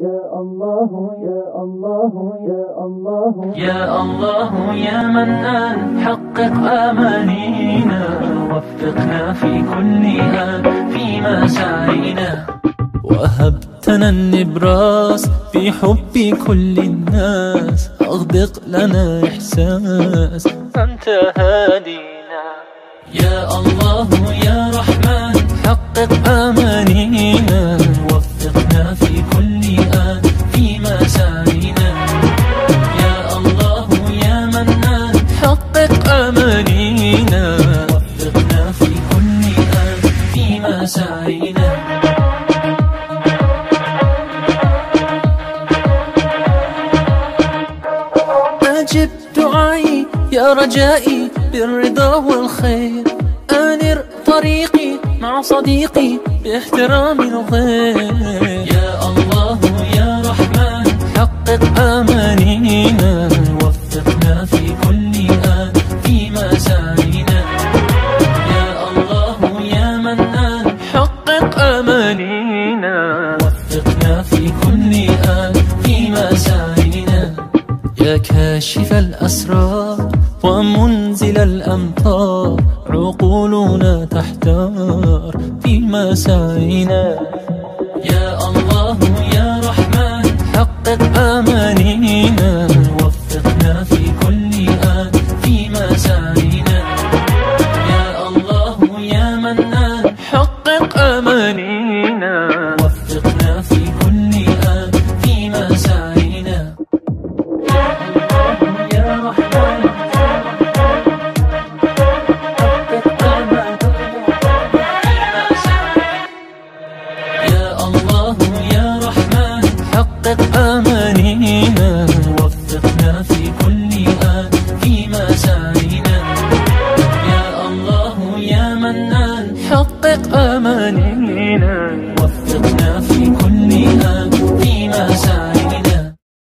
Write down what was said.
يا الله يا الله يا الله يا الله يا منان، حقق آمانينا، وفقنا في كل آن فيما سعينا. وهبتنا النبراس في حب كل الناس، أغدق لنا إحساس أنت هادينا. يا الله يا رحمن، حقق آمانينا، وفقنا في كل آن فيما سعينا. يا الله يا منان، حقق آمانينا، وفقنا في كل آن فيما سعينا. أجب دعائي يا رجائي بالرضا والخير، أنر طريقي مع صديقي باحترام الغير. يا الله يا رحمن، حقق آمانينا، وفقنا في كل آن فيما سعينا. يا الله يا منان، حقق آمانينا، وفقنا في كل آن فيما سعينا. يا كاشف الأسرار ومنزل الأمطار، عقولنا تحتار فيما سعينا. يا الله يا رحمن، حقق آمانينا، وفقنا في كل آن فيما سعينا. يا الله يا منان، حقق آمانينا، وفقنا في كل آن فيما سعينا. حقق آمانينا، وفقنا في كل آن فيما سعينا. يا الله يا منان، حقق آمانينا.